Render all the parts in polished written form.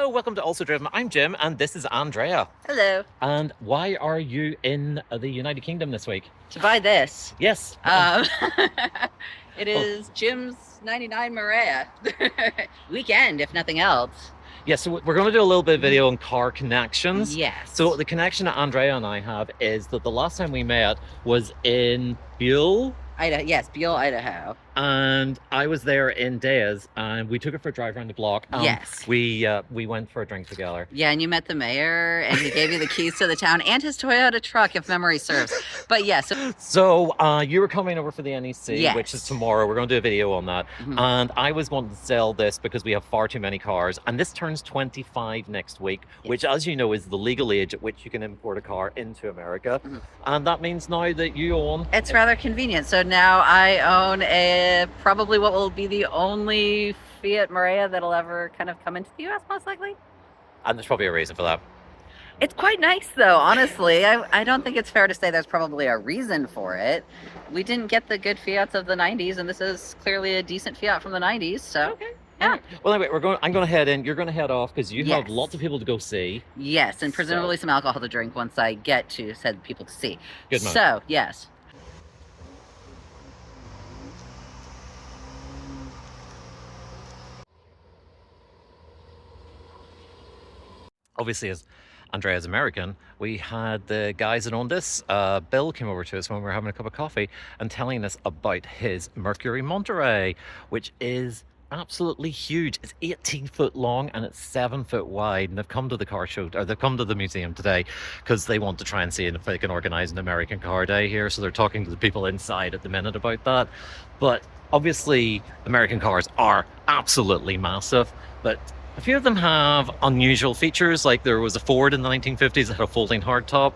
Hello, welcome to Also Driven. I'm Jim, and this is Andrea. Hello. And why are you in the United Kingdom this week? To buy this. Yes. It is Jim's 99 Marea weekend, if nothing else. Yeah, so we're going to do a little bit of video on car connections. Yes. So the connection that Andrea and I have is that the last time we met was in Buell. Idaho. Yes, Buell, Idaho. And I was there in Days, and we took it for a drive around the block. Yes. We went for a drink together. Yeah, and you met the mayor, and he gave you the keys to the town and his Toyota truck, if memory serves. But yes. So you were coming over for the NEC, Yes. which is tomorrow. We're going to do a video on that. And I was wanting to sell this because we have far too many cars. And this turns 25 next week, which, as you know, is the legal age at which you can import a car into America. And that means now that you own... It's rather convenient. So now I own probably what will be the only Fiat Marea that'll ever kind of come into the U.S., most likely. And there's probably a reason for that. It's quite nice, though, honestly. I don't think it's fair to say there's probably a reason for it. We didn't get the good Fiats of the 90s, and this is clearly a decent Fiat from the 90s, so... Okay. Yeah. Well, anyway, I'm going to head in. You're going to head off because you have Yes. lots of people to go see. Yes, and presumably some alcohol to drink once I get to said people to see. Good man. So, yes. Obviously, as Andrea's American, we had the guys that owned this. Bill came over to us when we were having a cup of coffee and telling us about his Mercury Monterey, which is absolutely huge. It's 18 foot long and it's 7 foot wide. And they've come to the car show, or they've come to the museum today because they want to try and see if they can organize an American car day here. So they're talking to the people inside at the minute about that. But obviously, American cars are absolutely massive, but a few of them have unusual features, like there was a Ford in the 1950s that had a folding hardtop.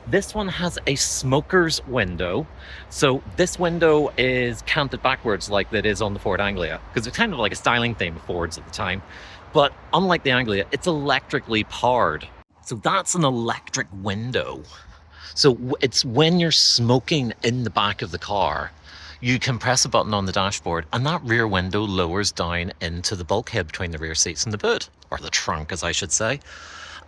This one has a smoker's window. So this window is canted backwards like that is on the Ford Anglia, because it's kind of like a styling theme of Fords at the time. But unlike the Anglia, it's electrically powered. So that's an electric window. So it's when you're smoking in the back of the car, you can press a button on the dashboard and that rear window lowers down into the bulkhead between the rear seats and the boot, or the trunk as I should say.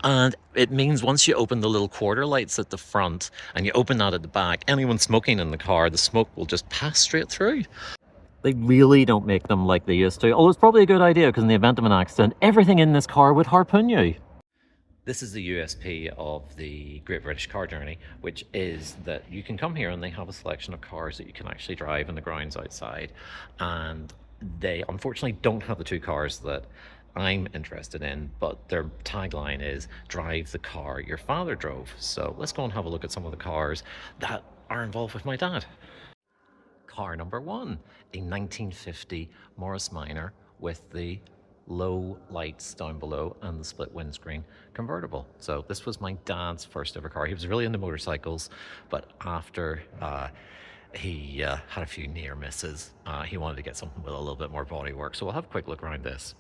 And it means once you open the little quarter lights at the front and you open that at the back, anyone smoking in the car, the smoke will just pass straight through. They really don't make them like they used to. Although it's probably a good idea because in the event of an accident, everything in this car would harpoon you. This is the USP of the Great British Car Journey, which is that you can come here and they have a selection of cars that you can actually drive in the grounds outside. And they unfortunately don't have the two cars that I'm interested in, but their tagline is drive the car your father drove. So let's go and have a look at some of the cars that are involved with my dad. Car number one, a 1950 Morris Minor with the low lights down below and the split windscreen convertible. So this was my dad's first ever car. He was really into motorcycles, but after he had a few near misses, he wanted to get something with a little bit more bodywork. So we'll have a quick look around this.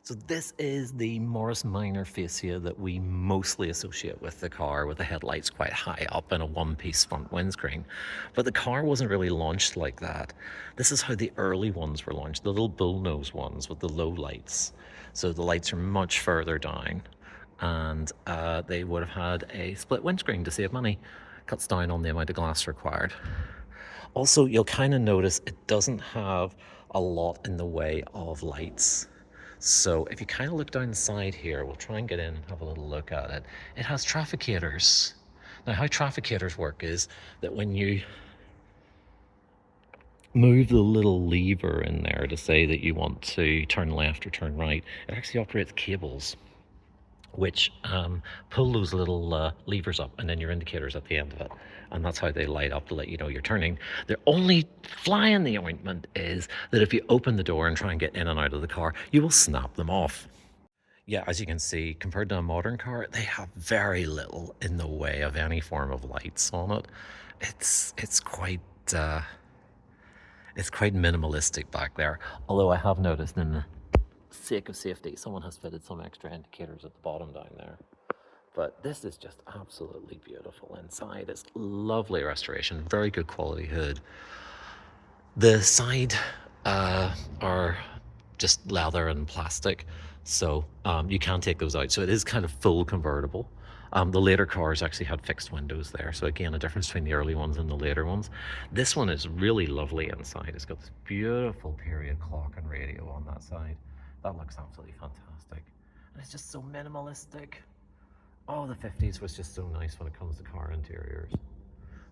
So this is the Morris Minor fascia that we mostly associate with the car, with the headlights quite high up and a one-piece front windscreen. But the car wasn't really launched like that. This is how the early ones were launched, the little bullnose ones with the low lights. So the lights are much further down, and they would have had a split windscreen to save money. Cuts down on the amount of glass required. Also, you'll kind of notice it doesn't have a lot in the way of lights. So if you kind of look down the side here, we'll try and get in and have a little look at it. It has trafficators. Now, how trafficators work is that when you move the little lever in there to say that you want to turn left or turn right, it actually operates cables, which pull those little levers up, and then your indicators at the end of it. And that's how they light up to let you know you're turning. The only fly in the ointment is that if you open the door and try and get in and out of the car, you will snap them off. Yeah, as you can see, compared to a modern car, they have very little in the way of any form of lights on it. It's quite minimalistic back there. Although I have noticed, in the sake of safety, someone has fitted some extra indicators at the bottom down there. But this is just absolutely beautiful inside. It's lovely restoration, very good quality hood. The side are just leather and plastic, So you can take those out. So it is kind of full convertible. The later cars actually had fixed windows there. So again, a difference between the early ones and the later ones. This one is really lovely inside. It's got this beautiful period clock and radio on that side. That looks absolutely fantastic. And it's just so minimalistic. Oh, the 50s was just so nice when it comes to car interiors.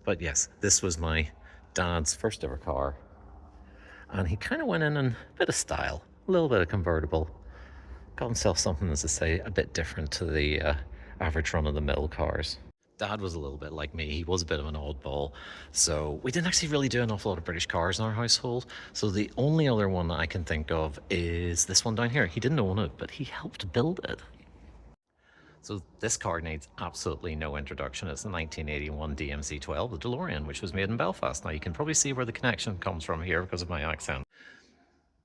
But yes, this was my dad's first ever car. And he kind of went in a bit of style, a little bit of convertible. Got himself something, as I say, a bit different to the average run-of-the-mill cars. Dad was a little bit like me. He was a bit of an oddball. So we didn't actually really do an awful lot of British cars in our household. So the only other one that I can think of is this one down here. He didn't own it, but he helped build it. So this car needs absolutely no introduction. It's the 1981 DMC-12, the DeLorean, which was made in Belfast. Now you can probably see where the connection comes from here because of my accent.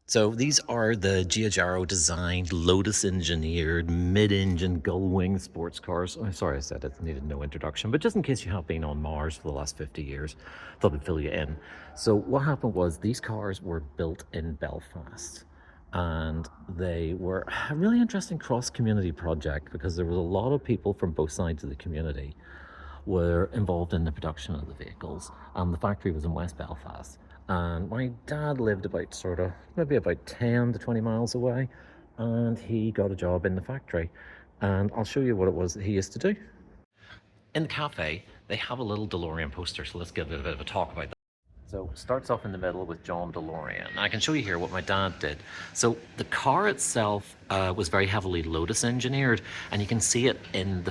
So these are the Giugiaro designed, Lotus engineered, mid-engine gull-wing sports cars. I'm sorry I said it needed no introduction, but just in case you have been on Mars for the last 50 years, thought I'd fill you in. So what happened was these cars were built in Belfast, and they were a really interesting cross-community project because there was a lot of people from both sides of the community were involved in the production of the vehicles. The factory was in West Belfast. And my dad lived about maybe about 10 to 20 miles away, and he got a job in the factory. And I'll show you what it was that he used to do. In the cafe, they have a little DeLorean poster, so let's give it a bit of a talk about that. So it starts off in the middle with John DeLorean. I can show you here what my dad did. So the car itself was very heavily Lotus engineered, and you can see it in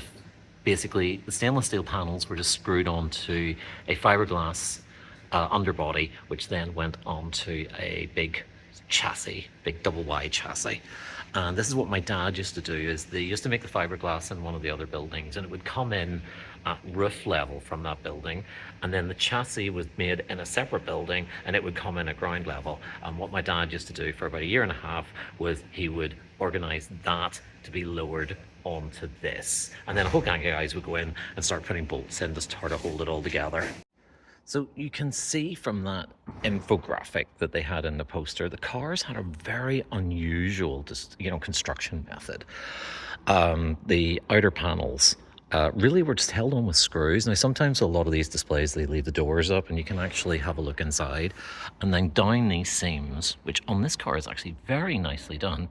basically the stainless steel panels were just screwed onto a fiberglass underbody, which then went onto a big chassis, big double wide chassis. And this is what my dad used to do, is they used to make the fiberglass in one of the other buildings, and it would come in at roof level from that building, and then the chassis was made in a separate building and it would come in at ground level. And what my dad used to do for about a year and a half was he would organize that to be lowered onto this, and then a whole gang of guys would go in and start putting bolts in to start to hold it all together. So you can see from that infographic that they had in the poster, the cars had a very unusual, construction method. The outer panels really were just held on with screws. Now, sometimes a lot of these displays, they leave the doors up and you can actually have a look inside. And then down these seams, which on this car is actually very nicely done,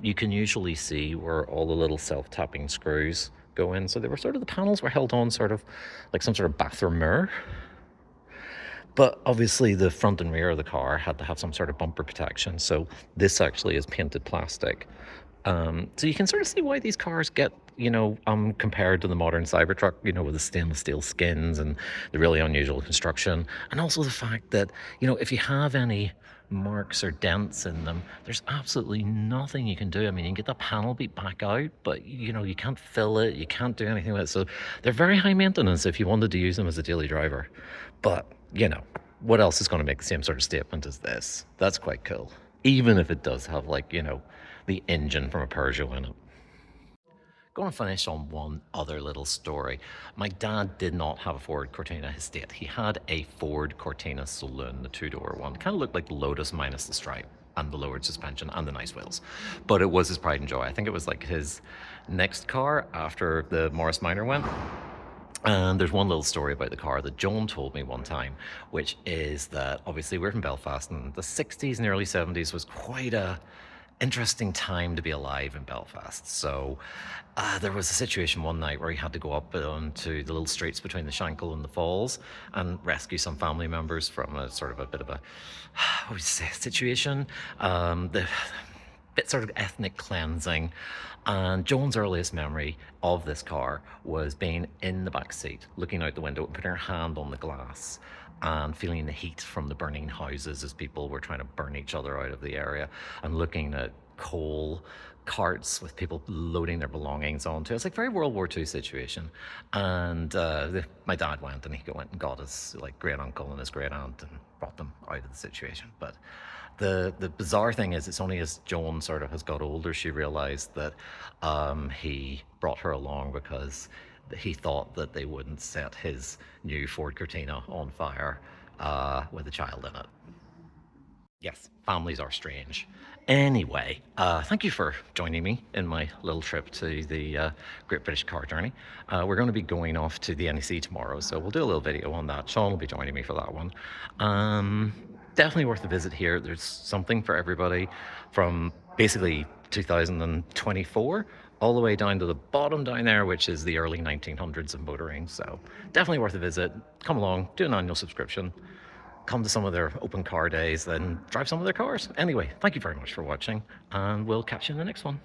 you can usually see where all the little self-tapping screws go in. So they were the panels were held on sort of like some sort of bathroom mirror. But obviously the front and rear of the car had to have some sort of bumper protection. So this actually is painted plastic. So you can sort of see why these cars get, compared to the modern Cybertruck, with the stainless steel skins and the really unusual construction. And also the fact that, if you have any marks or dents in them, there's absolutely nothing you can do. I mean, you can get the panel beat back out, but, you can't fill it. You can't do anything with it. So they're very high maintenance if you wanted to use them as a daily driver. But, what else is going to make the same sort of statement as this? That's quite cool. Even if it does have, the engine from a Peugeot in it. Going to finish on one other little story. My dad did not have a Ford Cortina estate. He had a Ford Cortina Saloon, the two-door one. Kind of looked like the Lotus minus the stripe and the lowered suspension and the nice wheels. But it was his pride and joy. I think it was like his next car after the Morris Minor went. And there's one little story about the car that John told me one time, which is that obviously we're from Belfast, and the 60s and early 70s was quite a interesting time to be alive in Belfast. So there was a situation one night where he had to go up onto the little streets between the Shankill and the Falls and rescue some family members from a sort of a bit of a, what would you say, situation. The bit sort of ethnic cleansing. And Joan's earliest memory of this car was being in the back seat, looking out the window and putting her hand on the glass and feeling the heat from the burning houses as people were trying to burn each other out of the area, and looking at coal carts with people loading their belongings onto. It's like very World War II situation. And my dad went and he went and got his great uncle and his great aunt and brought them out of the situation. But the bizarre thing is, it's only as Joan sort of has got older she realized that he brought her along because he thought that they wouldn't set his new Ford Cortina on fire with a child in it. Yes, families are strange. Anyway, thank you for joining me in my little trip to the Great British Car Journey. We're going to be going off to the NEC tomorrow, so we'll do a little video on that. Sean will be joining me for that one. Definitely worth a visit here. There's something for everybody from basically 2024 all the way down to the bottom down there, which is the early 1900s of motoring. So definitely worth a visit. Come along, do an annual subscription, come to some of their open car days, then drive some of their cars. Anyway, thank you very much for watching, and we'll catch you in the next one.